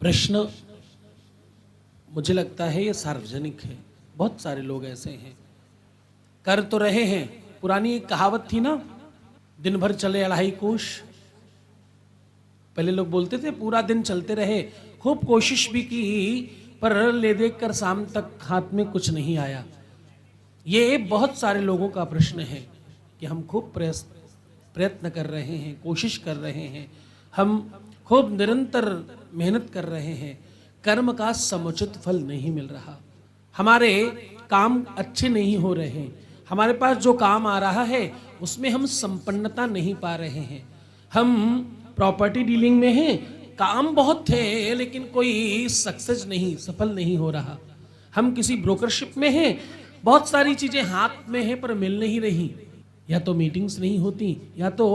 प्रश्न मुझे लगता है ये सार्वजनिक है। बहुत सारे लोग ऐसे हैं, कर तो रहे हैं। पुरानी एक कहावत थी ना, दिन भर चले अढ़ाई कोश। पहले लोग बोलते थे पूरा दिन चलते रहे, खूब कोशिश भी की, पर ले देख कर शाम तक हाथ में कुछ नहीं आया। ये बहुत सारे लोगों का प्रश्न है कि हम खूब प्रयत्न कर रहे हैं, कोशिश कर रहे हैं, हम खूब निरंतर मेहनत कर रहे हैं, कर्म का समुचित फल नहीं मिल रहा, हमारे काम अच्छे नहीं हो रहे हैं, हमारे पास जो काम आ रहा है उसमें हम संपन्नता नहीं पा रहे हैं। हम प्रॉपर्टी डीलिंग में हैं, काम बहुत थे लेकिन कोई सक्सेस नहीं, सफल नहीं हो रहा। हम किसी ब्रोकरशिप में हैं, बहुत सारी चीजें हाथ में हैं पर मिल नहीं रही, या तो मीटिंग्स नहीं होती, या तो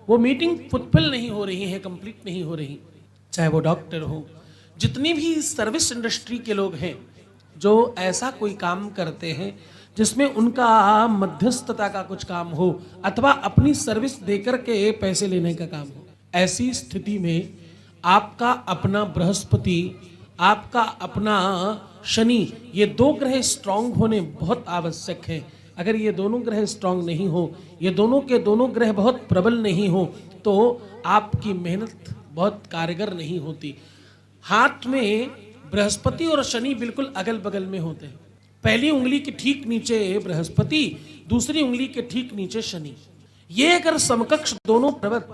वो मीटिंग फुलफिल नहीं हो रही है, कंप्लीट नहीं हो रही। चाहे वो डॉक्टर हो, जितनी भी सर्विस इंडस्ट्री के लोग हैं जो ऐसा कोई काम करते हैं जिसमें उनका मध्यस्थता का कुछ काम हो अथवा अपनी सर्विस देकर के पैसे लेने का काम हो, ऐसी स्थिति में आपका अपना बृहस्पति, आपका अपना शनि, ये दो ग्रह स्ट्रांग होने बहुत आवश्यक है। अगर ये दोनों ग्रह स्ट्रांग नहीं हो, ये दोनों के दोनों ग्रह बहुत प्रबल नहीं हो, तो आपकी मेहनत बहुत कारगर नहीं होती। हाथ में बृहस्पति और शनि बिल्कुल अगल बगल में होते हैं। पहली उंगली के ठीक नीचे बृहस्पति, दूसरी उंगली के ठीक नीचे शनि। ये अगर समकक्ष दोनों पर्वत,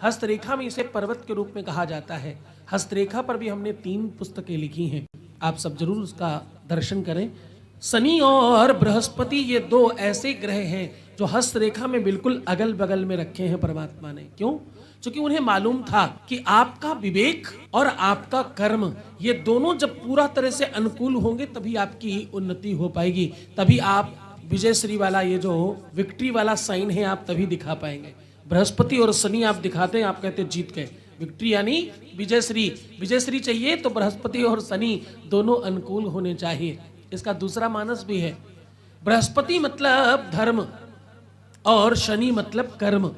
हस्तरेखा में इसे पर्वत के रूप में कहा जाता है। हस्तरेखा पर भी हमने 3 पुस्तकें लिखी हैं, आप सब जरूर उसका दर्शन करें। शनि और बृहस्पति ये 2 ऐसे ग्रह हैं जो हस्तरेखा में बिल्कुल अगल बगल में रखे हैं परमात्मा ने। क्यों? क्योंकि उन्हें मालूम था कि आपका विवेक और आपका कर्म, ये दोनों जब पूरा तरह से अनुकूल होंगे तभी आपकी उन्नति हो पाएगी, तभी आप विजयश्री वाला, ये जो विक्ट्री वाला साइन है, आप तभी दिखा पाएंगे। बृहस्पति और शनि आप दिखाते हैं, आप कहते हैं जीत गए। विक्ट्री यानी विजयश्री, विजयश्री चाहिए तो बृहस्पति और शनि दोनों अनुकूल होने चाहिए। इसका दूसरा मानस भी है, बृहस्पति मतलब धर्म और शनि मतलब कर्म।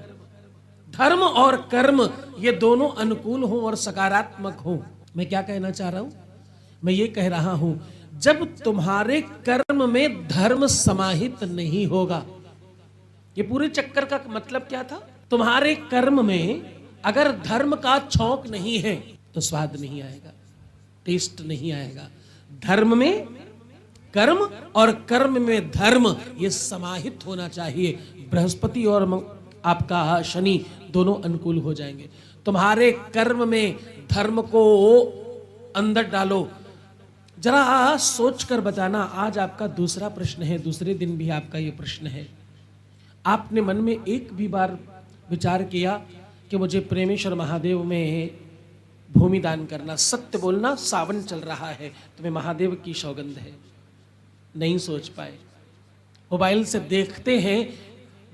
धर्म और कर्म ये दोनों अनुकूल हो और सकारात्मक हो। मैं क्या कहना चाह रहा हूं? मैं ये कह रहा हूं, जब तुम्हारे कर्म में धर्म समाहित नहीं होगा, ये पूरे चक्कर का मतलब क्या था? तुम्हारे कर्म में अगर धर्म का छौंक नहीं है तो स्वाद नहीं आएगा, टेस्ट नहीं आएगा। धर्म में कर्म और कर्म में धर्म, ये समाहित होना चाहिए। बृहस्पति और आपका शनि दोनों अनुकूल हो जाएंगे। तुम्हारे कर्म में धर्म को अंदर डालो। जरा सोच कर बताना, आज आपका दूसरा प्रश्न है, दूसरे दिन भी आपका ये प्रश्न है। आपने मन में एक भी बार विचार किया कि मुझे प्रेमेश्वर महादेव में भूमि दान करना? सत्य बोलना, सावन चल रहा है, तुम्हें महादेव की सौगंध है। नहीं सोच पाए। मोबाइल से देखते हैं,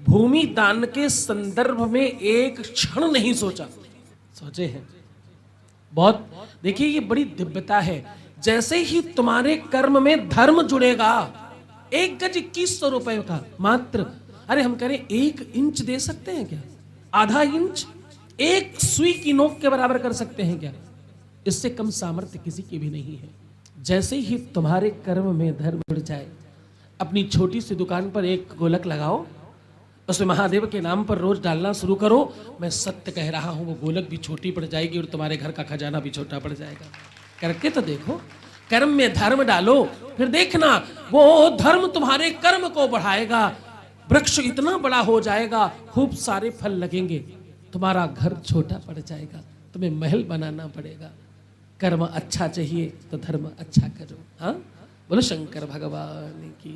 भूमि दान के संदर्भ में एक क्षण नहीं सोचा। सोचे हैं बहुत। देखिए ये बड़ी दिव्यता है। जैसे ही तुम्हारे कर्म में धर्म जुड़ेगा, 1 गज 2100 रुपए का मात्र। अरे हम कह रहे 1 इंच दे सकते हैं क्या? आधा इंच, 1 सुई की नोक के बराबर कर सकते हैं क्या? इससे कम सामर्थ्य किसी की भी नहीं है। जैसे ही तुम्हारे कर्म में धर्म जुड़ जाए, अपनी छोटी सी दुकान पर एक गोलक लगाओ, उसमें महादेव के नाम पर रोज डालना शुरू करो। मैं सत्य कह रहा हूं, वो गोलक भी छोटी पड़ जाएगी और तुम्हारे घर का खजाना भी छोटा पड़ जाएगा। करके तो देखो, कर्म में धर्म डालो, फिर देखना वो धर्म तुम्हारे कर्म को बढ़ाएगा। वृक्ष इतना बड़ा हो जाएगा, खूब सारे फल लगेंगे, तुम्हारा घर छोटा पड़ जाएगा, तुम्हें महल बनाना पड़ेगा। कर्म अच्छा चाहिए तो धर्म अच्छा करो। हाँ, बोलो शंकर भगवान की।